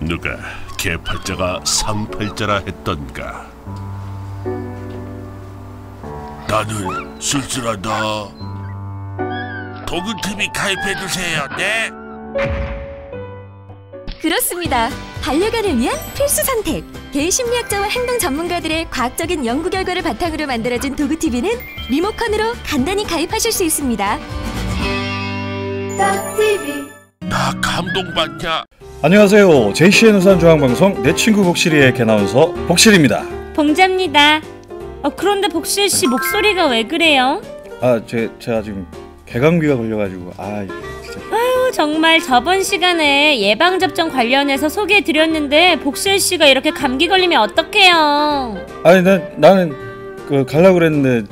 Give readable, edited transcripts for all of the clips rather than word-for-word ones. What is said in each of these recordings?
누가 개팔자가 상팔자라 했던가. 나는 쓸쓸하다. 도그TV 가입해주세요. 네. 그렇습니다. 반려견을 위한 필수 선택. 개심리학자와 행동 전문가들의 과학적인 연구 결과를 바탕으로 만들어진 도그TV는 리모컨으로 간단히 가입하실 수 있습니다. 나 감동받냐? 안녕하세요. JCN 우산중앙방송 내 친구 복실이의 개나운서 복실입니다. 봉자입니다. 그런데 복실씨 목소리가 왜 그래요? 제가 지금 개감기가 걸려가지고 진짜. 아유, 정말 저번 시간에 예방접종 관련해서 소개해드렸는데 복실씨가 이렇게 감기 걸리면 어떡해요? 나는 가려고 그랬는데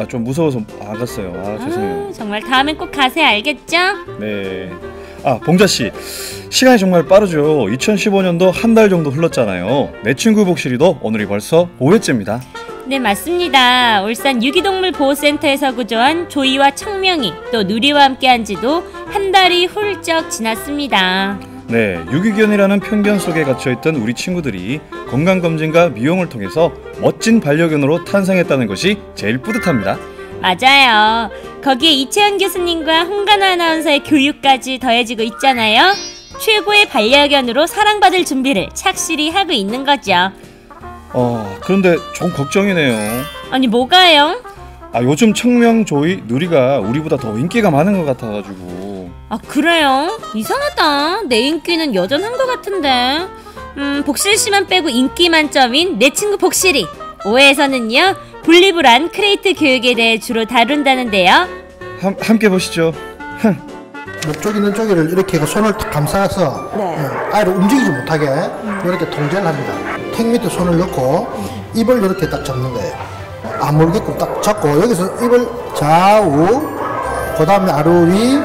좀 무서워서 안 갔어요. 죄송해요. 정말 다음엔 꼭 가세요. 알겠죠? 네. 봉자씨, 시간이 정말 빠르죠. 2015년도 한 달 정도 흘렀잖아요. 내 친구 복실이도 오늘이 벌써 5회째입니다. 네, 맞습니다. 울산 유기동물보호센터에서 구조한 조이와 청명이 또 누리와 함께한 지도 한 달이 훌쩍 지났습니다. 네, 유기견이라는 편견 속에 갇혀있던 우리 친구들이 건강검진과 미용을 통해서 멋진 반려견으로 탄생했다는 것이 제일 뿌듯합니다. 맞아요. 거기에 이채연 교수님과 홍간호 아나운서의 교육까지 더해지고 있잖아요. 최고의 반려견으로 사랑받을 준비를 착실히 하고 있는 거죠. 그런데 좀 걱정이네요. 아니, 뭐가요? 요즘 청명, 조이, 누리가 우리보다 더 인기가 많은 것 같아가지고. 그래요? 이상하다. 내 인기는 여전한 것 같은데. 복실씨만 빼고 인기 만점인 내 친구 복실이 5회에서는요 분리불안 크레이트 교육에 대해 주로 다룬다는데요. 함께 보시죠. 목쪽 있는 쪽을 이렇게 손을 감싸서 아이를 움직이지 못하게 이렇게 통제를 합니다. 턱 밑에 손을 넣고 입을 이렇게 딱 잡는 거예요. 안 물게끔 딱 잡고 여기서 입을 좌우, 그 다음에 아래 위.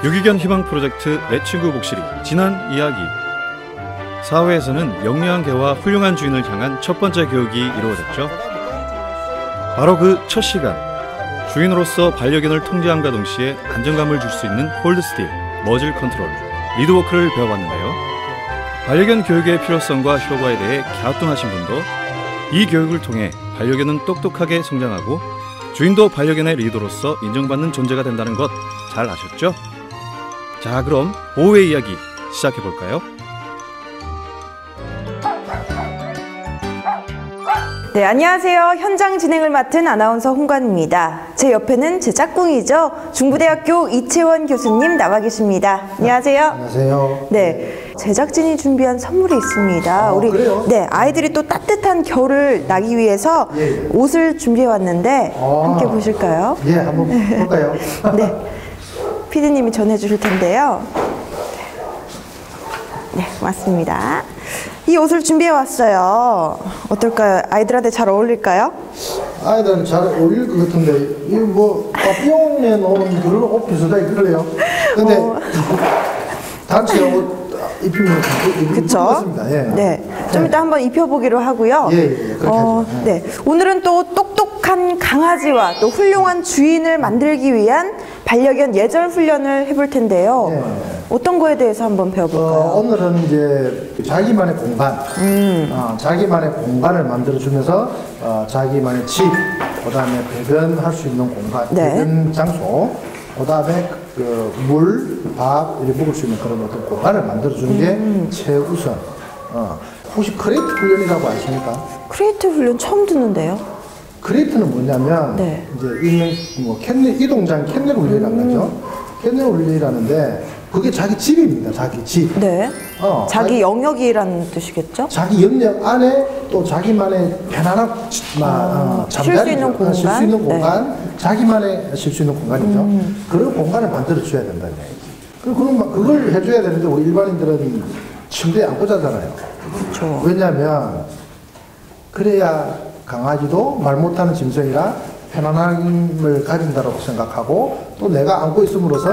유기견 희망 프로젝트 내 친구 복실이 지난 이야기. 4회에서는 영리한 개와 훌륭한 주인을 향한 첫 번째 교육이 이루어졌죠. 바로 그 첫 시간, 주인으로서 반려견을 통제함과 동시에 안정감을 줄 수 있는 홀드 스틸, 머질 컨트롤, 리드워크를 배워봤는데요. 반려견 교육의 필요성과 효과에 대해 갸우뚱하신 분도 이 교육을 통해 반려견은 똑똑하게 성장하고 주인도 반려견의 리더로서 인정받는 존재가 된다는 것 잘 아셨죠? 자, 그럼 5회 이야기 시작해볼까요? 네, 안녕하세요. 현장 진행을 맡은 아나운서 홍관입니다. 제 옆에는 제 짝꿍이죠. 중부대학교 이채원 교수님 나와 계십니다. 안녕하세요. 안녕하세요. 네, 제작진이 준비한 선물이 있습니다. 그래요? 네, 아이들이 또 따뜻한 겨울을 나기 위해서 옷을 준비해 왔는데 함께 보실까요? 예, 한번 볼까요? 네, 피디님이 전해주실 텐데요. 네, 맞습니다. 이 옷을 준비해 왔어요. 어떨까요? 아이들한테 잘 어울릴까요? 아이들은 잘 어울릴 것 같은데 이거 파피용에 놓은 그런 옷 비슷하게 그래요. 근데 단체 옷 입히면 그쵸? 예. 좀 이따 한번 입혀보기로 하고요. 그렇게 하죠. 네. 오늘은 또 똑똑한 강아지와 또 훌륭한 주인을 만들기 위한 반려견 예절 훈련을 해볼 텐데요. 어떤 거에 대해서 한번 배워볼까요? 오늘은 이제 자기만의 공간, 자기만의 공간을 만들어주면서 자기만의 집, 그 다음에 배변할 수 있는 공간, 배변 장소, 그 다음에 물, 밥 이렇게 먹을 수 있는 그런 어떤 공간을 만들어주는 게 최우선. 혹시 크레이트 훈련이라고 아십니까? 크레이트 훈련 처음 듣는데요. 크레이트는 뭐냐면 이제 있는 캔넬 이동장 캔넬 훈련이라고 하죠. 캔넬 훈련이라는데 그게 자기 집입니다. 자기 집. 네. 자기 영역이라는 뜻이겠죠? 자기 영역 안에 또 자기만의 편안한 쉴 수 있는 공간, 쉴 수 있는 공간, 자기만의 쉴 수 있는 공간이죠. 그런 공간을 만들어 줘야 된다는 얘기죠. 그걸 해줘야 되는데 우리 일반인들은 침대에 안고 자잖아요. 그렇죠. 왜냐하면 그래야 강아지도 말 못하는 짐승이라 편안함을 가진다고 생각하고 또 내가 안고 있음으로써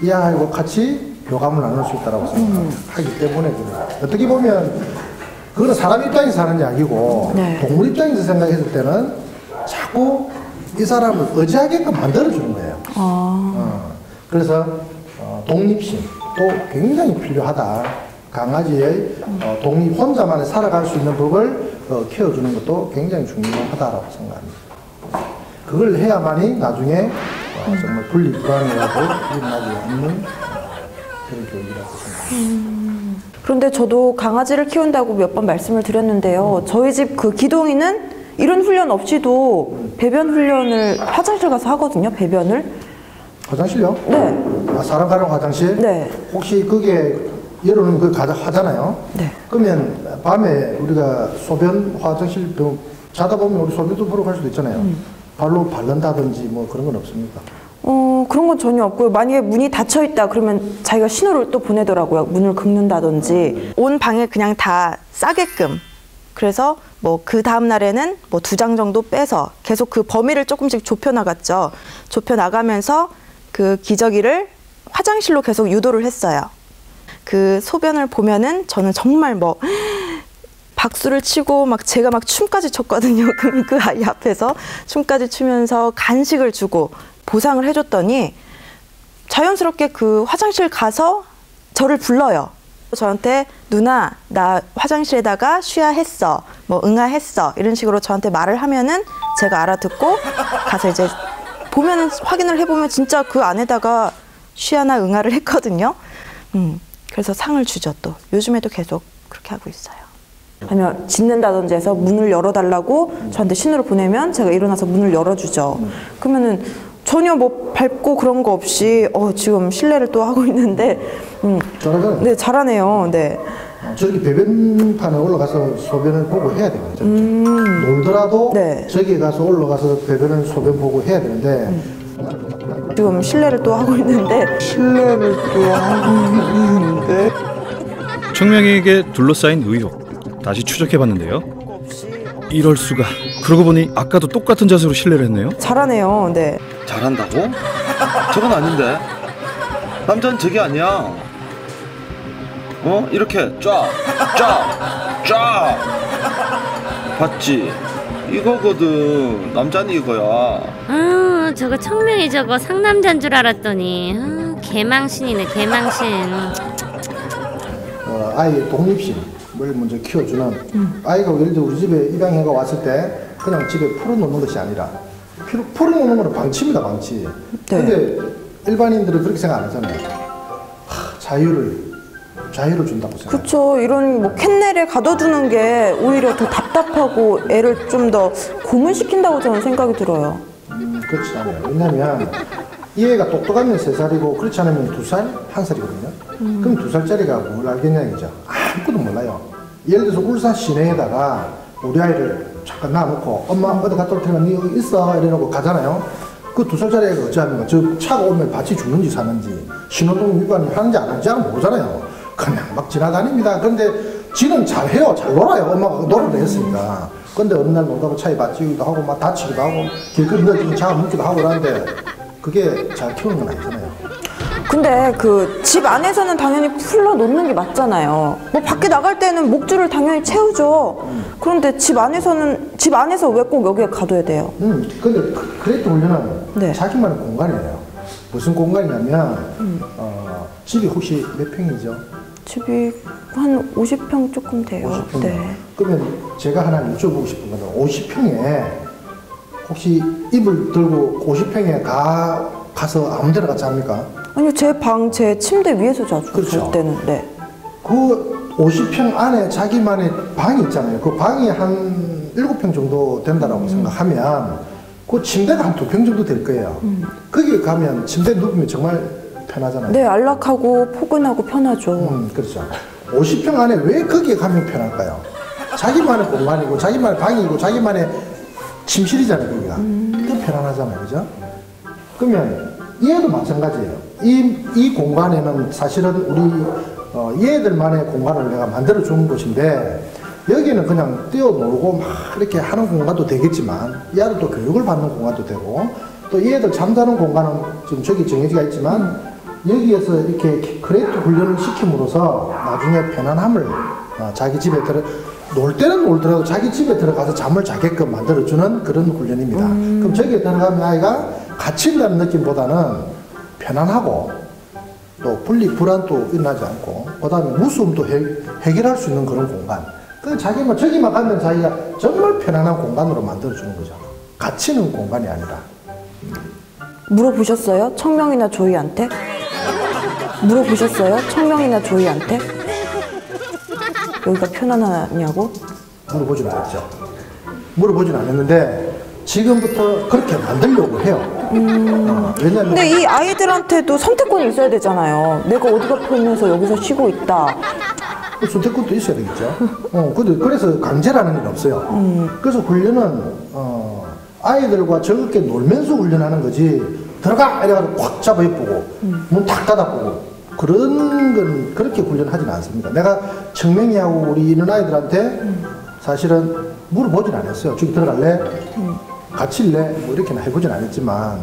이 아이하고 같이 교감을 나눌 수 있다고 생각하기 때문에 그래요. 어떻게 보면 그거는 사람 입장에서 하는 이야기고 동물 입장에서 생각했을 때는 자꾸 이 사람을 의지하게끔 만들어주는 거예요. 그래서 독립심도 굉장히 필요하다. 강아지의 독립 혼자만의 살아갈 수 있는 법을 키워주는 것도 굉장히 중요하다고 생각합니다. 그걸 해야만이 나중에 정말 분리불안이라고 일어나지 않는 그런 교육이라고 생각합니다. 그런데 저도 강아지를 키운다고 몇 번 말씀을 드렸는데요. 저희 집 그 기동이는 이런 훈련 없이도 배변 훈련을 화장실 가서 하거든요. 배변을. 화장실요? 네. 아, 사람 가는 화장실? 네. 혹시 그게 여름은 그 가자 하잖아요. 네. 그러면 밤에 우리가 소변 화장실 자다 보면 우리 소변도 보러 갈 수도 있잖아요. 발로 밟는다든지 뭐 그런 건 없습니까? 그런 건 전혀 없고요. 만약에 문이 닫혀 있다 그러면 자기가 신호를 또 보내더라고요. 문을 긁는다든지. 온 방에 그냥 다 싸게끔. 그래서 뭐 그 다음 날에는 뭐 2장 정도 빼서 계속 그 범위를 조금씩 좁혀 나갔죠. 좁혀 나가면서 그 기저귀를 화장실로 계속 유도를 했어요. 그 소변을 보면은 저는 정말 뭐 박수를 치고 막 제가 막 춤까지 췄거든요. 그 아이 앞에서 춤까지 추면서 간식을 주고 보상을 해줬더니 자연스럽게 그 화장실 가서 저를 불러요. 저한테 누나 나 화장실에다가 쉬야 했어, 뭐 응아 했어 이런 식으로 저한테 말을 하면은 제가 알아듣고 가서 이제 보면은 확인을 해보면 진짜 그 안에다가 쉬야나 응아를 했거든요. 그래서 상을 주죠. 또 요즘에도 계속 그렇게 하고 있어요. 아니면 짖는다든지 해서 문을 열어달라고 저한테 신호를 보내면 제가 일어나서 문을 열어주죠. 그러면은 전혀 뭐 밟고 그런 거 없이 지금 실례를 또 하고 있는데 잘하잖아요. 네, 잘하네요. 네. 저렇게 배변판에 올라가서 소변을 보고 해야 됩니다. 놀더라도 네. 저기 가서 올라가서 배변을 소변 보고 해야 되는데 지금 실례를 또 하고 있는데 청명이에게 둘러싸인 의혹 다시 추적해봤는데요. 이럴 수가. 그러고 보니 아까도 똑같은 자세로 실례를 했네요. 잘하네요. 네. 잘한다고? 저건 아닌데. 남자는 저게 아니야. 이렇게 쫙 봤지? 이거거든. 남자는 이거야. 저거 청명이 저거 상남자인 줄 알았더니 개망신이네 개망신. 아이의 독립심을 먼저 키워주는 아이가 예를 들어 우리 집에 입양해가 왔을 때 그냥 집에 풀어놓는 것이 아니라 풀어놓는 거는 방치입니다. 방치. 근데 일반인들은 그렇게 생각 안 하잖아요. 자유를 준다고 생각해요. 그렇죠. 이런 뭐 캔넬에 가둬두는 게 오히려 더 답답하고 애를 좀 더 고문시킨다고 저는 생각이 들어요. 그렇지 않아요. 왜냐면 이 애가 똑똑하면 3살이고 그렇지 않으면 2살, 1살이거든요. 그럼 2살짜리가 뭘 알겠냐 이죠. 아무것도 몰라요. 예를 들어서 울산 시내에다가 우리 아이를 잠깐 놔놓고 엄마 어디 갔다 올 테니까 니 여기 있어 이래놓고 가잖아요. 그 2살짜리 애가 어찌합니까? 저 차가 오면 밭이 죽는지 사는지 신호등 위반하는지 안 하는지 모르잖아요. 그냥 막 지나다닙니다. 근데 지는 잘해요. 잘 놀아요. 엄마가 놀아를 했으니까. 근데 어느 날 놀다가 차에 맞지기도 하고 막 다치기도 하고 길거리 넣어지면 차가 묻기도 하고 그러는데 그게 잘 키우는 건 아니잖아요. 근데 그 집 안에서는 당연히 풀러 놓는 게 맞잖아요. 뭐 밖에 나갈 때는 목줄을 당연히 채우죠. 그런데 집 안에서 왜 꼭 여기에 가둬야 돼요? 근데 크레이트 훈련은 자기만의 공간이에요. 무슨 공간이냐면 집이 혹시 몇 평이죠? 집이 한 50평 조금 돼요. 50평. 네. 그러면 제가 하나 여쭤보고 싶은 거는 50평에 혹시 이불 들고 50평에 가서 아무 데나 같이 합니까? 아니요, 제 침대 위에서 자주 그렇죠. 잘 때는. 네. 그 50평 안에 자기만의 방이 있잖아요. 그 방이 한 7평 정도 된다라고 생각하면 그 침대가 한 2평 정도 될 거예요. 거기 가면 침대에 누우면 정말 편하잖아요. 네, 안락하고 포근하고 편하죠. 그렇죠. 50평 안에 왜 거기에 가면 편할까요? 자기만의 공간이고 자기만의 방이고 자기만의 침실이잖아요. 거기가. 더 편안하잖아요. 그죠? 그러면 얘도 마찬가지예요. 이 공간에는 사실은 우리 얘들만의 공간을 내가 만들어 준 곳인데 여기는 그냥 뛰어놀고 막 이렇게 하는 공간도 되겠지만 얘들도 교육을 받는 공간도 되고 또 얘들 잠자는 공간은 지금 저기 정해지가 있지만 여기에서 이렇게 크레이트 훈련을 시킴으로써 나중에 편안함을 자기 집에 놀 때는 놀더라도 자기 집에 들어가서 잠을 자게끔 만들어주는 그런 훈련입니다. 그럼 저기에 들어가면 아이가 갇힌다는 느낌보다는 편안하고 또 분리 불안도 일어나지 않고 그다음에 무서움도 해결할 수 있는 그런 공간. 그 자기만 저기만 가면 자기가 정말 편안한 공간으로 만들어주는 거잖아. 갇히는 공간이 아니라. 물어보셨어요? 청명이나 조이한테? 물어보셨어요? 청명이나 조이한테? 여기가 편안하냐고? 물어보진 않았죠. 물어보진 않았는데 지금부터 그렇게 만들려고 해요. 왜냐면 근데 이 아이들한테도 선택권이 있어야 되잖아요. 내가 어디가 편해서 여기서 쉬고 있다. 선택권도 있어야 되겠죠. 그래서 강제라는 건 없어요. 그래서 훈련은 아이들과 즐겁게 놀면서 훈련하는 거지 들어가! 이래가지고 꽉 잡아 예쁘고 문 탁 닫아보고 그런 건 그렇게 훈련하지는 않습니다. 내가 청명이하고 우리 이런 아이들한테 사실은 물어보진 않았어요. 저기 들어갈래? 같이 일래? 뭐 이렇게는 해보진 않았지만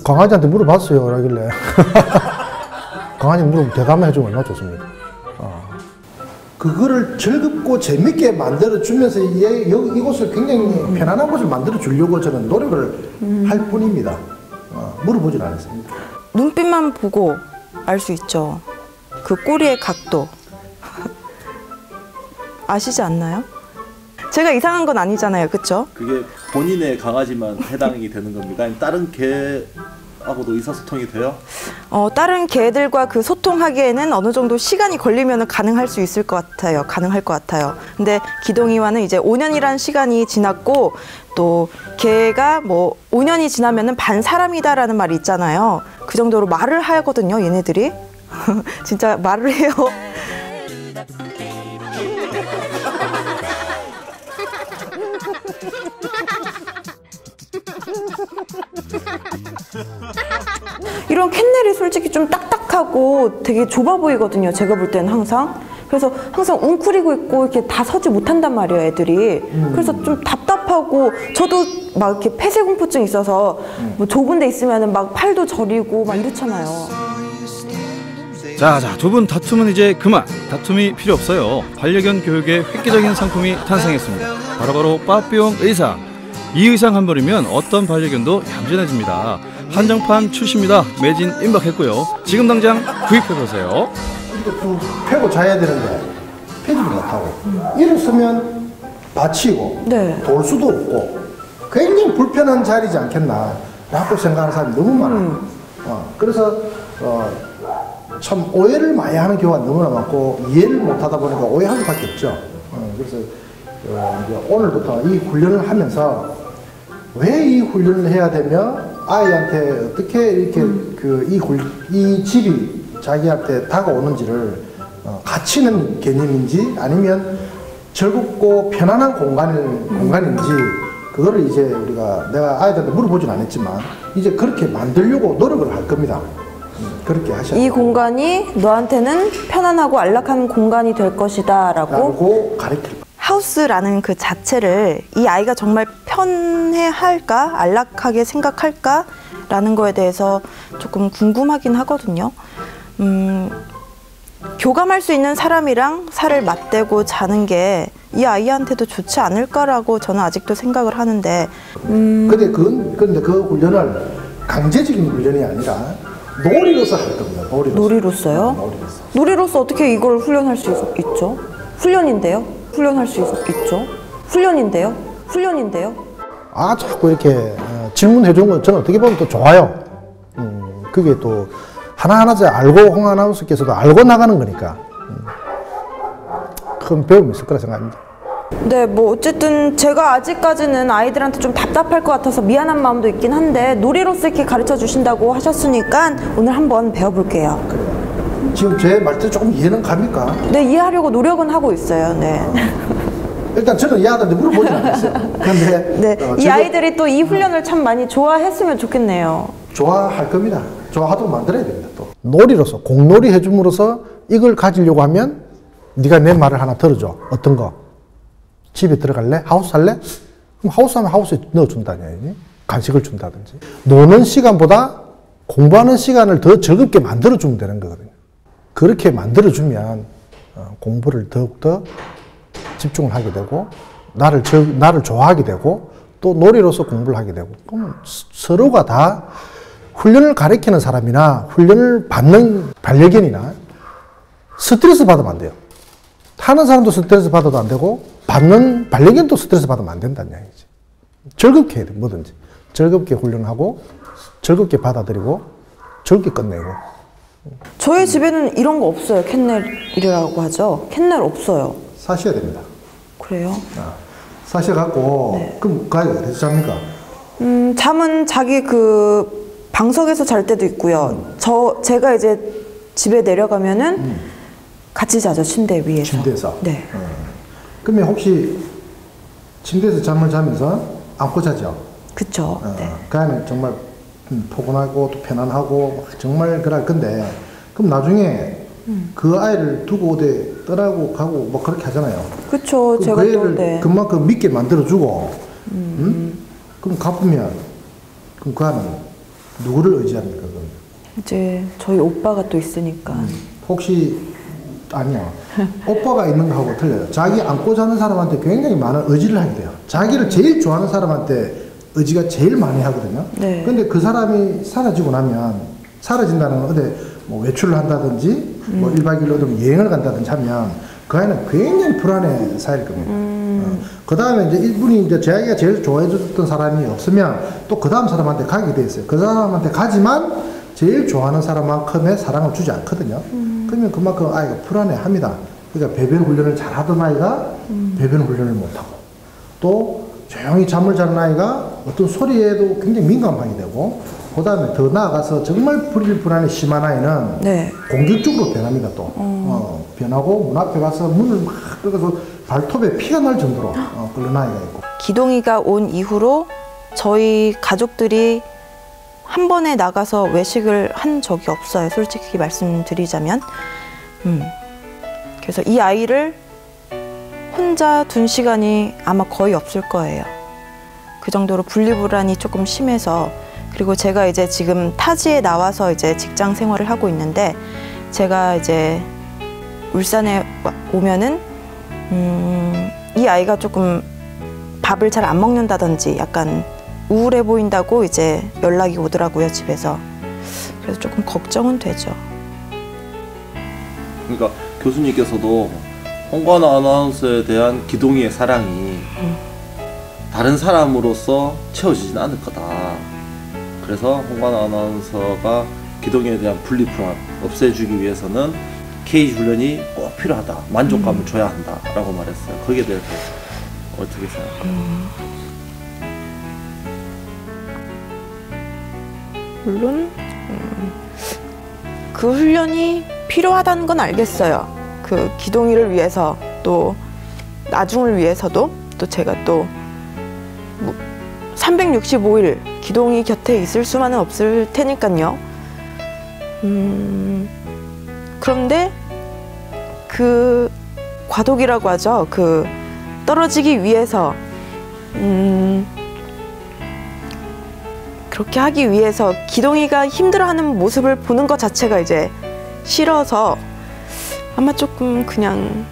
강아지한테 물어봤어요. 라길래 강아지 물어보면 대답만 해주면 얼마나 좋습니까? 그거를 즐겁고 재밌게 만들어주면서 이곳을 굉장히 편안한 곳을 만들어주려고 저는 노력을 할 뿐입니다. 물어보진 않았습니다. 눈빛만 보고 알 수 있죠. 그 꼬리의 각도. 아시지 않나요? 제가 이상한 건 아니잖아요. 그쵸? 그게 본인의 강아지만 해당이 되는 겁니까? 아니면 다른 개하고도 의사소통이 돼요? 다른 개들과 그 소통하기에는 어느 정도 시간이 걸리면 가능할 수 있을 것 같아요. 가능할 것 같아요. 근데 기동이와는 이제 5년이라는 시간이 지났고 또 개가 뭐 5년이 지나면은 반 사람이다라는 말이 있잖아요. 그 정도로 말을 하거든요. 얘네들이. 진짜 말을 해요. 이런 캔넬이 솔직히 좀 딱딱하고 되게 좁아 보이거든요. 제가 볼 때는 항상. 그래서 항상 웅크리고 있고 이렇게 다 서지 못한단 말이에요, 애들이. 그래서 좀 답답하고 저도 막 이렇게 폐쇄공포증 있어서 뭐 좁은 데 있으면은 막 팔도 저리고 막 이렇잖아요. 자, 두 분 다툼은 이제 그만. 다툼이 필요 없어요. 반려견 교육의 획기적인 상품이 탄생했습니다. 바로 빠삐용 의상. 이 의상 한 벌이면 어떤 반려견도 얌전해집니다. 한정판 출시입니다. 매진 임박했고요. 지금 당장 구입해보세요. 이렇게 쭉 펴고 자야 되는데 펴지를 못하고 일어서면 받치고 네. 돌 수도 없고 굉장히 불편한 자리지 않겠나 라고 생각하는 사람이 너무 많아요. 그래서 참 오해를 많이 하는 경우가 너무나 많고 이해를 못하다 보니까 오해할 수밖에 없죠. 그래서 이제 오늘부터 이 훈련을 하면서 왜 이 훈련을 해야 되며 아이한테 어떻게 이렇게 이 집이 자기한테 다가오는지를 갇히는 개념인지 아니면 즐겁고 편안한 공간인지 그거를 이제 내가 아이들한테 물어보진 않았지만 이제 그렇게 만들려고 노력을 할 겁니다. 그렇게 하셔야 이 공간이 너한테는 편안하고 안락한 공간이 될 것이다 라고 가르칠 하우스라는 그 자체를 이 아이가 정말 편해할까 안락하게 생각할까 라는 거에 대해서 조금 궁금하긴 하거든요. 교감할 수 있는 사람이랑 살을 맞대고 자는 게 이 아이한테도 좋지 않을까라고 저는 아직도 생각을 하는데 근데 그 훈련을 강제적인 훈련이 아니라 놀이로서 할 겁니다. 놀이로서요? 놀이로서 어떻게 이걸 훈련할 수 있죠? 훈련인데요? 훈련할 수 있죠? 훈련인데요? 자꾸 이렇게 질문해 준 건 저는 어떻게 보면 또 좋아요. 그게 또 하나하나 알고 홍 아나운서께서도 알고 나가는 거니까 큰 배움이 있을 거라 생각합니다. 네, 뭐 어쨌든 제가 아직까지는 아이들한테 좀 답답할 것 같아서 미안한 마음도 있긴 한데 놀이로서 이렇게 가르쳐 주신다고 하셨으니까 오늘 한번 배워볼게요. 지금 제 말투 조금 이해는 갑니까? 네, 이해하려고 노력은 하고 있어요. 네. 일단 저는 이 아들한테 물어보진 않았어요. 근데 네, 이 아이들이 또 이 훈련을 참 많이 좋아했으면 좋겠네요. 좋아할 겁니다. 좋아하도록 만들어야 됩니다. 또 놀이로서 공놀이 해줌으로써 이걸 가지려고 하면 네가 내 말을 하나 들어줘. 어떤 거? 집에 들어갈래? 하우스 할래? 그럼 하우스 하면 하우스에 넣어준다니. 간식을 준다든지. 노는 시간보다 공부하는 시간을 더 즐겁게 만들어주면 되는 거거든요. 그렇게 만들어주면 공부를 더욱더 집중을 하게 되고 나를 좋아하게 되고 또 놀이로서 공부를 하게 되고 그러면 서로가 다 훈련을 가리키는 사람이나 훈련을 받는 반려견이나 스트레스 받으면 안 돼요. 타는 사람도 스트레스 받아도 안 되고 받는 반려견도 스트레스 받으면 안 된다는 이야기지. 즐겁게 해야 돼, 뭐든지. 즐겁게 훈련하고 즐겁게 받아들이고 즐겁게 끝내고. 저희 집에는 이런 거 없어요. 캔넬이라고 하죠. 캔넬 없어요. 사셔야 됩니다. 그래요? 사셔갖고 네. 그럼 그 아이가 어디서 잡니까? 잠은 자기 그 방석에서 잘 때도 있고요. 제가 이제 집에 내려가면은 같이 자죠. 침대 위에서. 침대에서? 네. 그러면 혹시 침대에서 잠을 자면서 안고 자죠? 그쵸. 네. 그 안에 정말 포근하고 또 편안하고 정말 그럴 건데 그럼 나중에 그 아이를 두고 어디 떠나고 가고 뭐 그렇게 하잖아요. 그쵸. 제가 그 또, 애를 네. 그만큼 믿게 만들어주고 그럼 갚으면 그럼 그 아이는 누구를 의지합니까? 그럼? 이제 저희 오빠가 또 있으니까. 혹시 아니야. 오빠가 있는 거하고 틀려요. 자기 안고 자는 사람한테 굉장히 많은 의지를 하게 돼요. 자기를 제일 좋아하는 사람한테 의지가 제일 많이 하거든요. 네. 근데 그 사람이 사라지고 나면 사라진다는 건 어디 뭐 외출을 한다든지 뭐 1박 2일 어디 여행을 간다든지 하면 그 아이는 굉장히 불안해 쌓일 겁니다. 그 다음에 이제 이분이 이제 자기가 제일 좋아해 줬던 사람이 없으면 또 그 다음 사람한테 가게 돼 있어요. 그 사람한테 가지만 제일 좋아하는 사람만큼의 사랑을 주지 않거든요. 그러면 그만큼 아이가 불안해 합니다. 그러니까 배변 훈련을 잘 하던 아이가 배변 훈련을 못하고 또 조용히 잠을 자는 아이가 어떤 소리에도 굉장히 민감하게 되고 그 다음에 더 나아가서 정말 불안이 심한 아이는 네. 공격적으로 변합니다 또. 변하고 문 앞에 가서 문을 막 뜯어서 발톱에 피가 날 정도로 끓는 아이가 있고. 기동이가 온 이후로 저희 가족들이 한 번에 나가서 외식을 한 적이 없어요. 솔직히 말씀드리자면. 그래서 이 아이를 혼자 둔 시간이 아마 거의 없을 거예요. 그 정도로 분리불안이 조금 심해서. 그리고 제가 이제 지금 타지에 나와서 이제 직장 생활을 하고 있는데 제가 이제 울산에 오면은 이 아이가 조금 밥을 잘 안 먹는다든지 약간 우울해 보인다고 이제 연락이 오더라고요, 집에서. 그래서 조금 걱정은 되죠. 그러니까 교수님께서도 홍관아 아나운서에 대한 기동이의 사랑이 다른 사람으로서 채워지진 않을 거다. 그래서 홍관아 아나운서가 기동이에 대한 분리불안 없애주기 위해서는 케이지 훈련이 꼭 필요하다. 만족감을 줘야 한다라고 말했어요. 거기에 대해서 어떻게 생각해요? 물론 그 훈련이 필요하다는 건 알겠어요. 그 기동이를 위해서 또 나중을 위해서도 또 제가 또 365일 기동이 곁에 있을 수만은 없을 테니까요. 그런데 그 과도기라고 하죠. 그 떨어지기 위해서 그렇게 하기 위해서 기동이가 힘들어하는 모습을 보는 것 자체가 이제 싫어서 아마 조금 그냥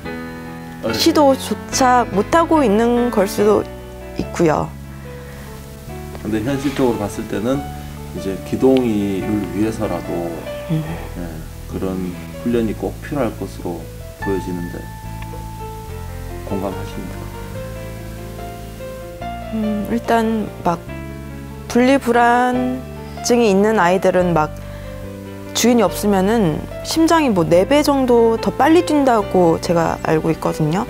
시도조차 못하고 있는 걸 수도 있고요. 근데 현실적으로 봤을 때는 이제 기동이를 위해서라도 그런 훈련이 꼭 필요할 것으로 보여지는데 공감하십니까? 일단 막 분리불안증이 있는 아이들은 막 주인이 없으면은 심장이 뭐 4배 정도 더 빨리 뛴다고 제가 알고 있거든요.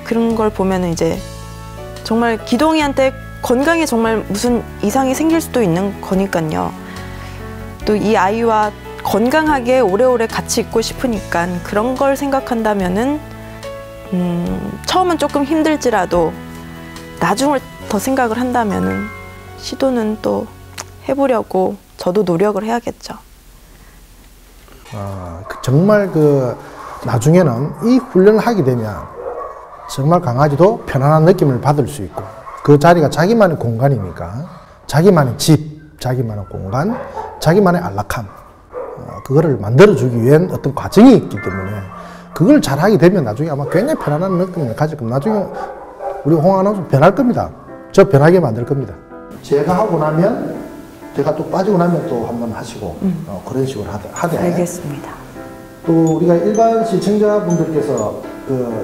그런 걸 보면은 이제 정말 기동이한테 건강에 정말 무슨 이상이 생길 수도 있는 거니까요. 또 이 아이와 건강하게 오래오래 같이 있고 싶으니까 그런 걸 생각한다면은 처음은 조금 힘들지라도 나중을 더 생각을 한다면은 시도는 또 해보려고 저도 노력을 해야겠죠. 정말 그 나중에는 이 훈련을 하게 되면 정말 강아지도 편안한 느낌을 받을 수 있고 그 자리가 자기만의 공간이니까 자기만의 집, 자기만의 공간, 자기만의 안락함 그거를 만들어주기 위한 어떤 과정이 있기 때문에 그걸 잘하게 되면 나중에 아마 굉장히 편안한 느낌을 가질 겁니다. 나중에 우리 홍 아나운서 변할 겁니다. 저 변하게 만들 겁니다. 제가 하고 나면 제가 또 빠지고 나면 또 한번 하시고 그런 식으로 하되. 알겠습니다. 또 우리가 일반 시청자분들께서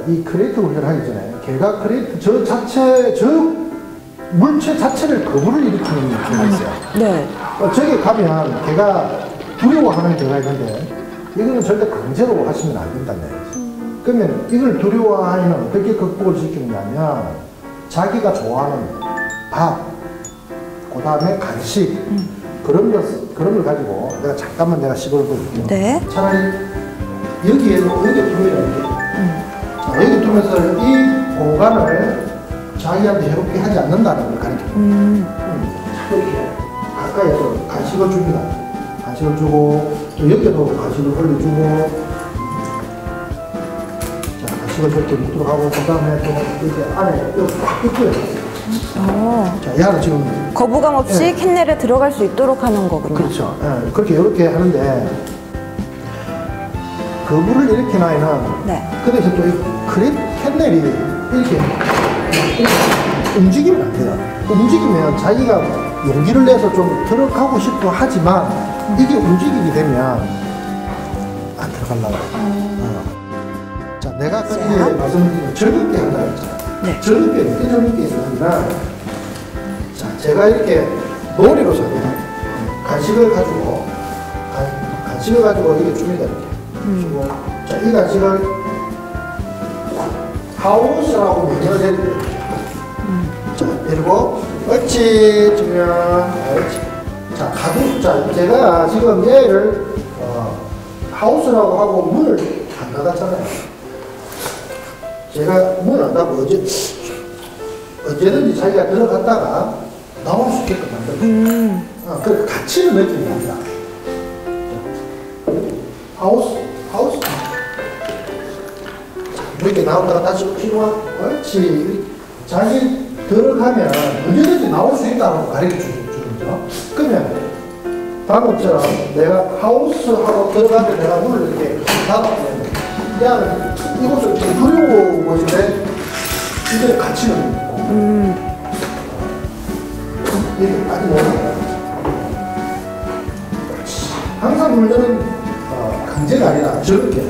이 크레이트 훈련을 하기 전에 개가 크레이트 저 물체 자체를 거부를 일으키는 개가 있어요. 네. 저기 가면 개가 두려워하는 개가 있는데 이거는 절대 강제로 하시면 안 된다는 얘기죠. 그러면 이걸 두려워하면 어떻게 극복을 시키느냐면 자기가 좋아하는 밥, 그 다음에 간식 그런 걸 가지고 잠깐만 내가 시도해 볼게요. 네. 차라리 여기 두면 여기 두면서 이 공간을 자기한테 해롭게 하지 않는다는 걸 가르쳐요. 이렇게 가까이에서 간식을 줍니다. 간식을 주고 또 옆에도 간식을 올려주고 자 간식을 저렇게 먹도록 하고 그 다음에 또 이렇게 안에 뜯고요. 자 얘는 지금 거부감 없이 캔넬에 들어갈 수 있도록 하는 거군요. 그렇죠. 예, 그렇게 이렇게 하는데 거부를 일으킨 아이는 그 대신 또 이 캔넬이 이렇게 움직이면 안 돼요. 움직이면 자기가 용기를 내서 좀 들어가고 싶어 하지만 이게 움직이게 되면 안 들어가려고 해요. 자, 내가 아까 말씀드린 즐겁게 한다 했잖아요. 네. 즐겁게 있는 아니라 자, 제가 이렇게 놀이로 잡니다. 간식을 가지고 이렇게 줍니다. 이렇게 주고 자, 이 간식을 하우스라고 명령을 해드려요. 자, 그리고 옳지 주면 옳지. 자, 자, 제가 지금 얘를 하우스라고 하고 문을 안 닫았잖아요. 제가 문을 안 닫고 언제든지 자기가 들어갔다가 나올 수 있게끔 만들어요. 그 가치를 느끼는 겁니다. 하우스. 이렇게 나오다가 다시 필요한, 옳지. 자기 들어가면 언제든지 나올 수 있다고 가르쳐 주는 거죠. 그러면 방금처럼 내가 하우스하고 들어가면 내가 문을 이렇게 닫아보면 그냥 이곳을 두려워 보이는데 이제 가치는 있고 이렇게 아직 모르겠어요. 항상 훈련은 강제가 아니라 저렇게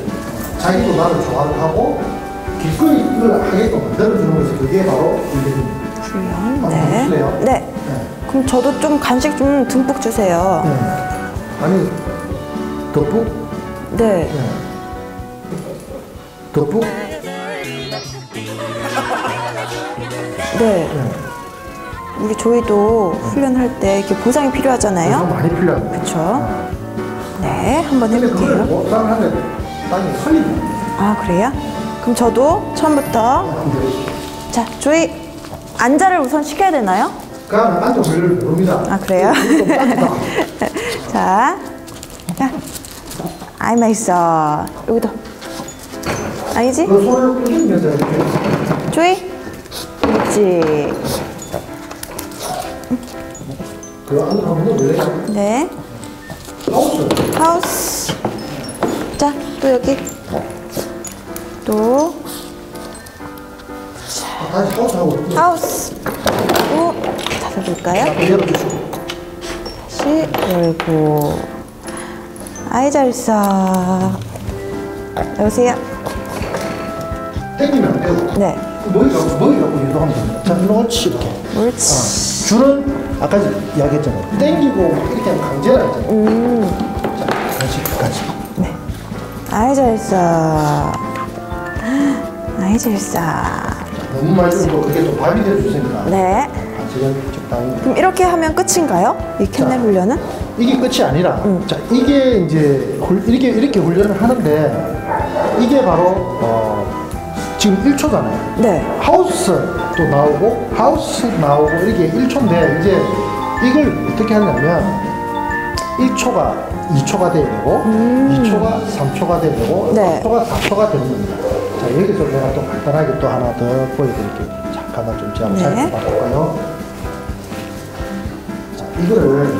자기도 나를 좋아하고 기꺼이 이걸 하게끔 만들어주는 것이 그게 바로 훈련입니다. 네. 네. 그럼 저도 좀 간식 좀 듬뿍 주세요. 네. 아니 듬뿍? 네. 듬뿍? 네. 우리 조이도 훈련할 때 이렇게 보상이 필요하잖아요. 많이 필요합니다. 그렇죠. 네, 한번 근데 그걸 해볼게요. 보상을 하면 땅이 설립니다. 아, 그래요? 그럼 저도 처음부터 자, 조이 앉아를 우선 시켜야 되나요? 그러면 앉아 훈련을 모릅니다. 아, 그래요? 자, 아이 맛있어. 여기도 아니지? 그 손을 끄집면서 이렇게 조이 그렇지. 그 안으로 한번 올려요. 네. 하우스. 자, 또 여기 또 다시 하우스하고 하우스. 또 닫아볼까요? 열어주시고 다시 열고. 아이 잘했어. 여보세요? 땡기면 안 되고 네. 머리 갖고 유도하면 됩니다. 자, 그렇지 이렇게. 옳지. 줄은 아까 이야기했잖아요. 땡기고 이렇게 하면 강제라 했잖아요. 자, 같이. 네. 아이 잘했어. 아이 잘했어. 너무 많이 주면 그게 또 밥이 돼주시니까. 네. 지금 적당히. 그럼 이렇게 하면 끝인가요? 이 캔넬 훈련은? 이게 끝이 아니라, 자, 이게 이제 이렇게 훈련을 하는데 이게 바로 지금 1초잖아요. 네. 하우스도 나오고 하우스 나오고 이렇게 1초인데 이제 이걸 어떻게 하냐면 1초가 2초가 돼야 되고 2초가 3초가 돼야 되고 네. 4초가 4초가 되는 겁니다. 자, 여기서 제가 또 간단하게 또 하나 더 보여드릴게요. 잠깐만 좀 제가 잘 봐볼까요? 자, 이거를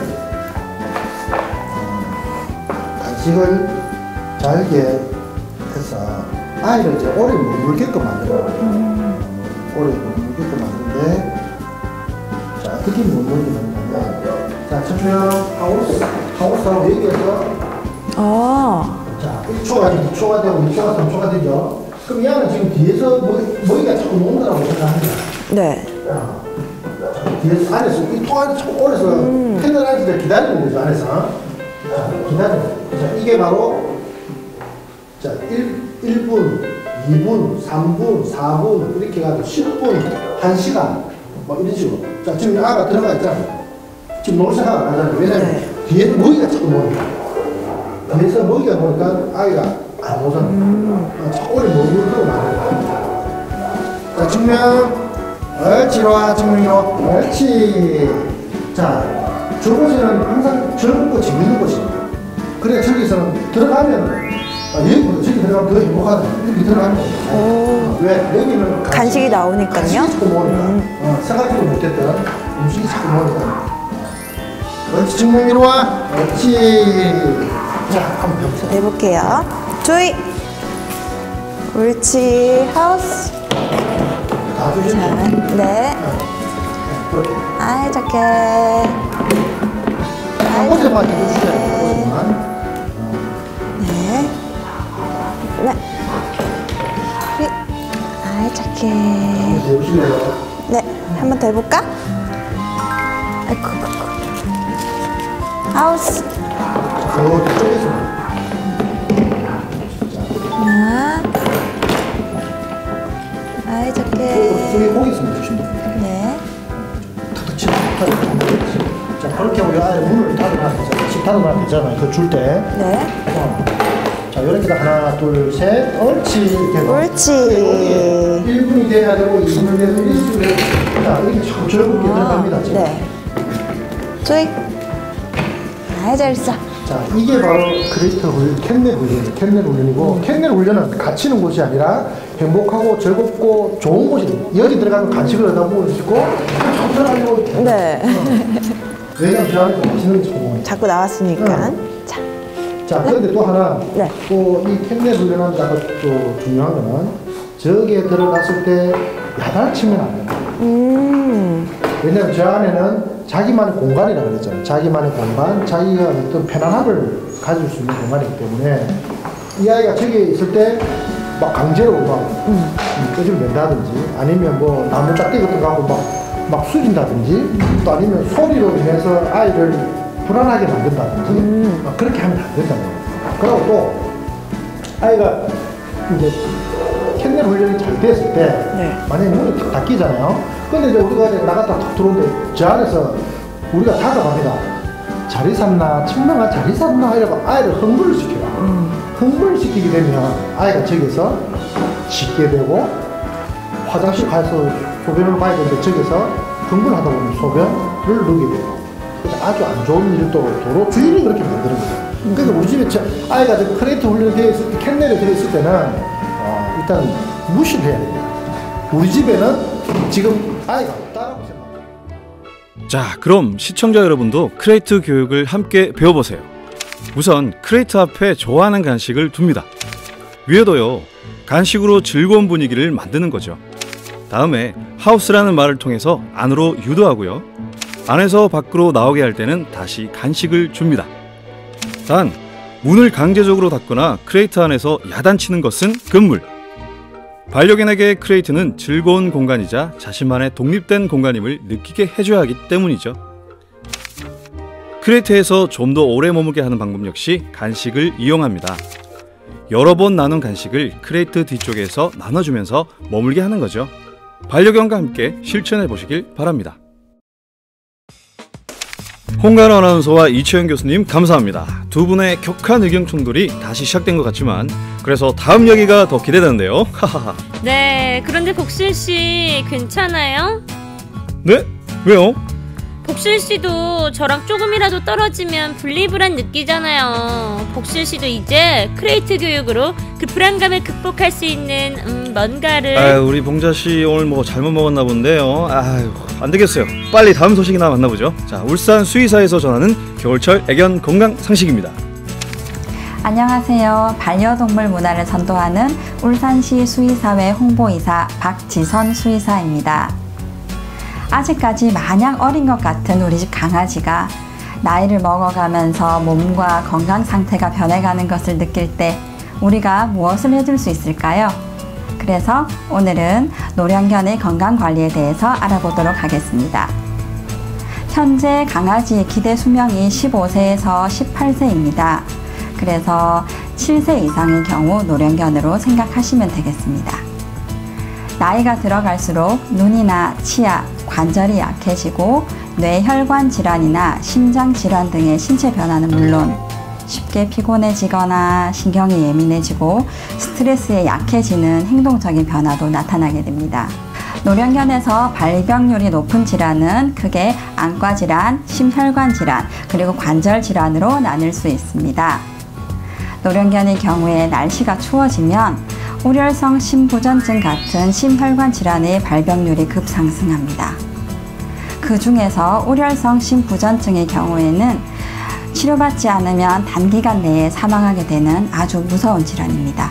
간식을 잘게 해서 아이를 이제 오래 머물게끔 만들어요. 오래 머물게끔 만드는데, 자, 어떻게 머물게 만드냐면, 자, 측면 하우스하고 여기에서 자, 1초가 2초가 되고 2초가 3초가 되죠. 그럼 얘는 지금 뒤에서 먹이가 자꾸 녹는다고 생각합니다. 네. 뒤에서 안에서 이 통 안에 자꾸 오래서 캔들 안에서 기다리는 거죠. 안에서. 자, 기다려. 자, 이게 바로 자 1분, 2분, 3분, 4분 이렇게 가지고 10분, 1시간 뭐 이런 식으로. 자, 지금 아가 들어가 있잖아요. 지금 놀 생각 안 하잖아요. 왜냐면 뒤에 먹이가 자꾸 노니까. 뒤에서 먹이가 노니까 아이가 안 오잖아요. 자꾸 오래 먹이를 하고 말해요. 자, 측면. 옳지, 이리와, 측면으로. 옳지. 자, 저곳에는 항상 즐겁고 재밌는 곳입니다. 그래, 저기서는 들어가면, 여기보다 저기 들어가면 더 행복하다. 이렇게 들어가면. 왜? 여기는 간식이 나오니까요. 간식이 자꾸 나오니까. 생각지도 못했던 음식이 자꾸 나오니까. 옳지, 측면 이리와. 옳지. 자, 한번 해보세요. 해볼게요. 조이. 옳지. 하우스. 다 주시면 자, 네. 아이, 착해. 한 곳에만 해주세요. 네. 네. 아이, 착해. 해보실래요? 네. 한 번 더 해볼까? 아이고. 하우스. 저쪽에서. 하나. 아이, 착해. 저기 고기 있으면 주시면 돼요. 네. 탁탁 치고 자, 그렇게 우리 아예 문을 닫아놔야 되잖아요. 집 닫아놔야 되잖아요. 그거 줄 때. 네. 자, 이렇게 하나, 둘, 셋. 옳지. 이렇게. 옳지. 1분이 돼야 되고, 2분 돼서 1분 돼서. 자, 이렇게 자꾸 즐겁게 들어갑니다. 지금. 네. 조이. 아이, 잘했어. 자, 이게 바로 캔넬 훈련이에요. 캔넬 훈련이고, 캔넬 훈련은 갇히는 곳이 아니라 행복하고 즐겁고 좋은 곳이에요. 여기 들어가면 간식을 얻어 먹을 수 있고, 편하고. 네. 왜냐면 저 안에 맛있는 거 먹으니까. 자꾸 나왔으니까. 자. 자, 그런데 또 하나, 네. 또 이 캔넬 훈련하면서 또 중요한 거는 저기에 들어갔을 때 야단을 치면 안 돼요. 왜냐면 저 안에는 자기만의 공간이라고 그랬잖아요. 자기만의 공간, 자기가 어떤 편안함을 가질 수 있는 공간이기 때문에 이 아이가 저기에 있을 때 막 강제로 막 끄집을 낸다든지 아니면 뭐 나무 짝대기 같은 거 하고 막 숙인다든지 또 아니면 소리로 인해서 아이를 불안하게 만든다든지 막 그렇게 하면 안 된다는 거예요. 그리고 또 아이가 이제 캔넬 훈련이 잘 됐을 때 만약에 문이 탁 닫히잖아요. 근데 이제 우리가 이제 나갔다 탁 들어오는데 저 안에서 우리가 다가갑니다. 잘 있었나? 친구가 잘 있었나? 이러고 아이를 흥분을 시켜요. 흥분을 시키게 되면 아이가 저기서 짖게 되고 화장실 가서 소변을 봐야 되는데 저기서 흥분하다 보면 소변을 누게 돼요. 아주 안 좋은 일도 도로 주인이 그렇게 만드는 거예요. 그러니까 우리 집에 아이가 크레이트 훈련이 되어 있을 때, 캔넬에 되어 있을 때는 일단 무시를 해야 됩니다. 우리 집에는 지금 아이가 없다라고 생각합니다. 자, 그럼 시청자 여러분도 크레이트 교육을 함께 배워보세요. 우선 크레이트 앞에 좋아하는 간식을 둡니다. 위에도요, 간식으로 즐거운 분위기를 만드는 거죠. 다음에 하우스라는 말을 통해서 안으로 유도하고요. 안에서 밖으로 나오게 할 때는 다시 간식을 줍니다. 단, 문을 강제적으로 닫거나 크레이트 안에서 야단치는 것은 금물. 반려견에게 크레이트는 즐거운 공간이자 자신만의 독립된 공간임을 느끼게 해줘야 하기 때문이죠. 크레이트에서 좀 더 오래 머물게 하는 방법 역시 간식을 이용합니다. 여러 번 나눈 간식을 크레이트 뒤쪽에서 나눠주면서 머물게 하는 거죠. 반려견과 함께 실천해 보시길 바랍니다. 홍가노 아나운서와 이채영 교수님 감사합니다. 두 분의 격한 의견 충돌이 다시 시작된 것 같지만 그래서 다음 이야기가 더 기대되는데요. 네, 그런데 복실씨 괜찮아요? 네? 왜요? 복실씨도 저랑 조금이라도 떨어지면 분리불안 느끼잖아요. 복실씨도 이제 크레이트 교육으로 그 불안감을 극복할 수 있는 뭔가를... 아유, 우리 봉자씨 오늘 뭐 잘못 먹었나 본데요. 아유, 안되겠어요. 빨리 다음 소식이나 만나보죠. 자, 울산 수의사에서 전하는 겨울철 애견 건강 상식입니다. 안녕하세요. 반려동물 문화를 선도하는 울산시 수의사회 홍보이사 박지선 수의사입니다. 아직까지 마냥 어린 것 같은 우리 집 강아지가 나이를 먹어가면서 몸과 건강 상태가 변해가는 것을 느낄 때 우리가 무엇을 해줄 수 있을까요? 그래서 오늘은 노령견의 건강관리에 대해서 알아보도록 하겠습니다. 현재 강아지의 기대 수명이 15세에서 18세입니다. 그래서 7세 이상의 경우 노령견으로 생각하시면 되겠습니다. 나이가 들어갈수록 눈이나 치아, 관절이 약해지고 뇌혈관 질환이나 심장 질환 등의 신체 변화는 물론 쉽게 피곤해지거나 신경이 예민해지고 스트레스에 약해지는 행동적인 변화도 나타나게 됩니다. 노령견에서 발병률이 높은 질환은 크게 안과 질환, 심혈관 질환, 그리고 관절 질환으로 나눌 수 있습니다. 노령견의 경우에 날씨가 추워지면 우렬성 심부전증 같은 심혈관 질환의 발병률이 급상승합니다. 그 중에서 우렬성 심부전증의 경우에는 치료받지 않으면 단기간 내에 사망하게 되는 아주 무서운 질환입니다.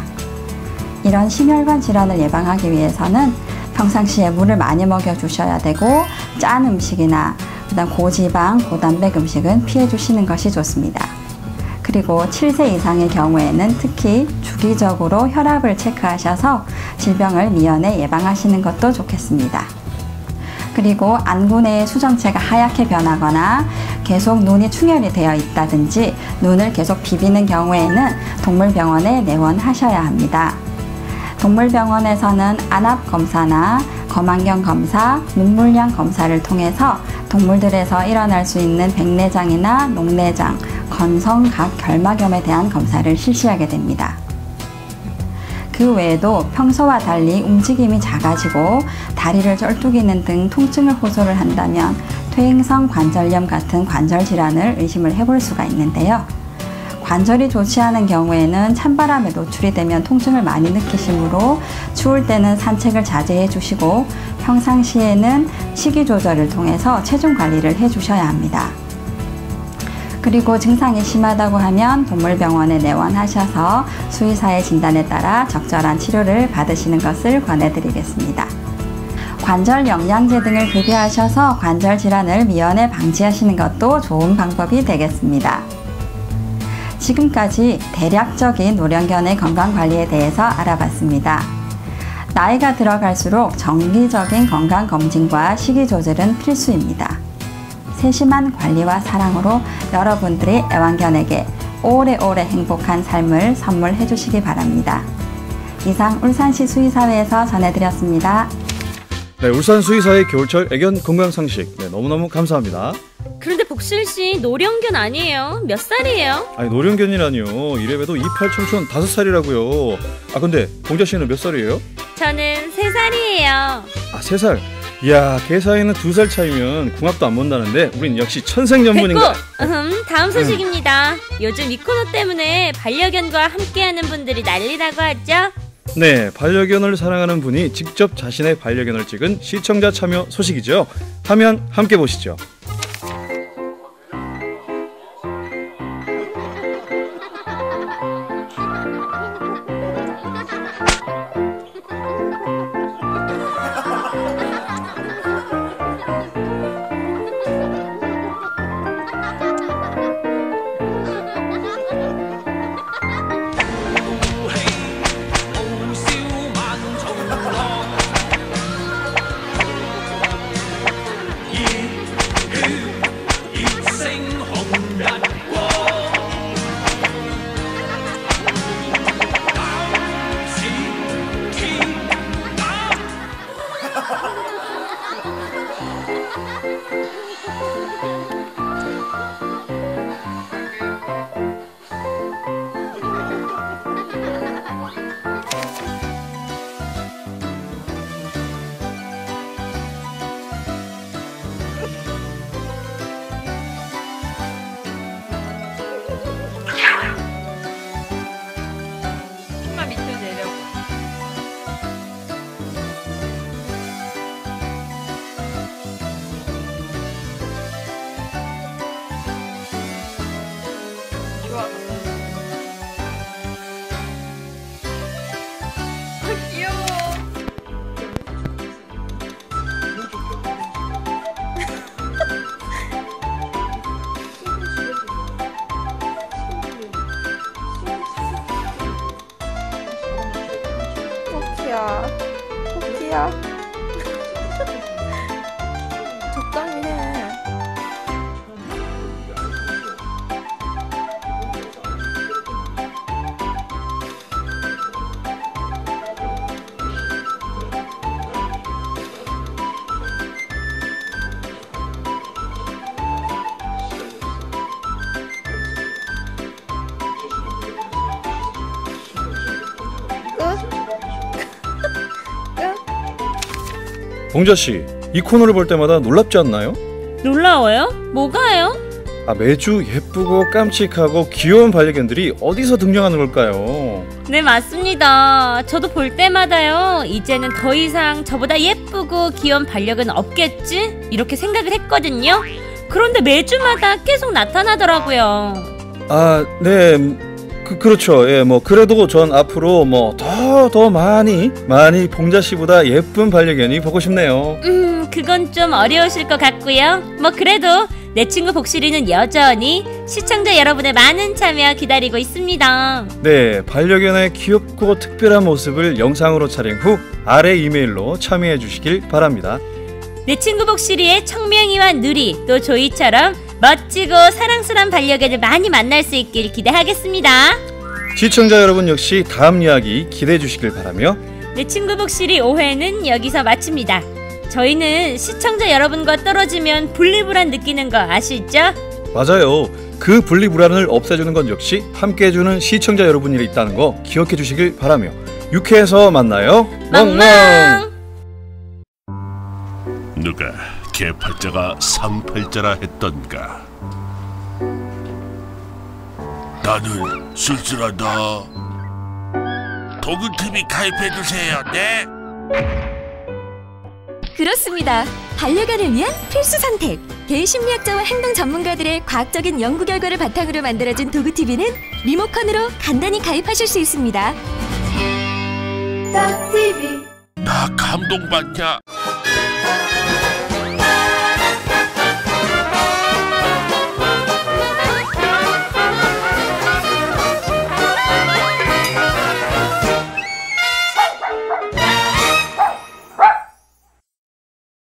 이런 심혈관 질환을 예방하기 위해서는 평상시에 물을 많이 먹여주셔야 되고 짠 음식이나 그다음 고지방, 고단백 음식은 피해 주시는 것이 좋습니다. 그리고 7세 이상의 경우에는 특히 주기적으로 혈압을 체크하셔서 질병을 미연에 예방하시는 것도 좋겠습니다. 그리고 안구 내의 수정체가 하얗게 변하거나 계속 눈이 충혈이 되어 있다든지 눈을 계속 비비는 경우에는 동물병원에 내원하셔야 합니다. 동물병원에서는 안압검사나 검안경 검사, 눈물량 검사를 통해서 동물들에서 일어날 수 있는 백내장이나 녹내장, 건성각 결막염에 대한 검사를 실시하게 됩니다. 그 외에도 평소와 달리 움직임이 작아지고 다리를 쩔뚝이는 등 통증을 호소를 한다면 퇴행성 관절염 같은 관절 질환을 의심을 해볼 수가 있는데요. 관절이 좋지 않은 경우에는 찬바람에 노출이 되면 통증을 많이 느끼시므로 추울 때는 산책을 자제해 주시고 평상시에는 식이 조절을 통해서 체중 관리를 해 주셔야 합니다. 그리고 증상이 심하다고 하면 동물병원에 내원하셔서 수의사의 진단에 따라 적절한 치료를 받으시는 것을 권해드리겠습니다. 관절 영양제 등을 급여하셔서 관절 질환을 미연에 방지하시는 것도 좋은 방법이 되겠습니다. 지금까지 대략적인 노령견의 건강관리에 대해서 알아봤습니다. 나이가 들어갈수록 정기적인 건강검진과 식이조절은 필수입니다. 세심한 관리와 사랑으로 여러분들의 애완견에게 오래오래 행복한 삶을 선물해 주시기 바랍니다. 이상 울산시 수의사회에서 전해드렸습니다. 네, 울산 수의사의 겨울철 애견 건강상식 너무너무 감사합니다. 그런데 복실씨 노령견 아니에요? 몇 살이에요? 아니 노령견이라니요. 이래봬도 이팔 청춘 5살이라고요. 아 근데 봉자씨는 몇 살이에요? 저는 3살이에요. 아 3살? 이야 개 사이는 2살 차이면 궁합도 안 본다는데 우린 역시 천생연분인가? 다음 소식입니다. 요즘 이 코너 때문에 반려견과 함께하는 분들이 난리라고 하죠? 네, 반려견을 사랑하는 분이 직접 자신의 반려견을 찍은 시청자 참여 소식이죠. 화면 함께 보시죠. 토끼야. 토끼야. 적당히 해. 봉자씨, 이 코너를 볼 때마다 놀랍지 않나요? 놀라워요? 뭐가요? 매주 예쁘고 깜찍하고 귀여운 반려견들이 어디서 등장하는 걸까요? 네, 맞습니다. 저도 볼 때마다요, 이제는 더 이상 저보다 예쁘고 귀여운 반려견은 없겠지? 이렇게 생각을 했거든요. 그런데 매주마다 계속 나타나더라고요. 네, 그렇죠. 예, 그래도 전 앞으로 더 많이 봉자씨보다 예쁜 반려견이 보고 싶네요. 그건 좀 어려우실 것 같고요. 그래도 내 친구 복실이는 여전히 시청자 여러분의 많은 참여 기다리고 있습니다. 네, 반려견의 귀엽고 특별한 모습을 영상으로 촬영 후 아래 이메일로 참여해 주시길 바랍니다. 내 친구 복실이의 청명이와 누리, 또 조이처럼 멋지고 사랑스러운 반려견을 많이 만날 수 있길 기대하겠습니다. 시청자 여러분 역시 다음 이야기 기대해 주시길 바라며 내 친구 복실이 5회는 여기서 마칩니다. 저희는 시청자 여러분과 떨어지면 분리불안 느끼는 거 아시죠? 맞아요. 그 분리불안을 없애주는 건 역시 함께해주는 시청자 여러분이 있다는 거 기억해 주시길 바라며 6회에서 만나요. 멍멍! 누가 개팔자가 상팔자라 했던가. 나는 쓸쓸하다. 도그TV 가입해주세요. 네. 그렇습니다. 반려견을 위한 필수 선택. 개심리학자와 행동 전문가들의 과학적인 연구 결과를 바탕으로 만들어진 도그TV는 리모컨으로 간단히 가입하실 수 있습니다. 나 감동받냐?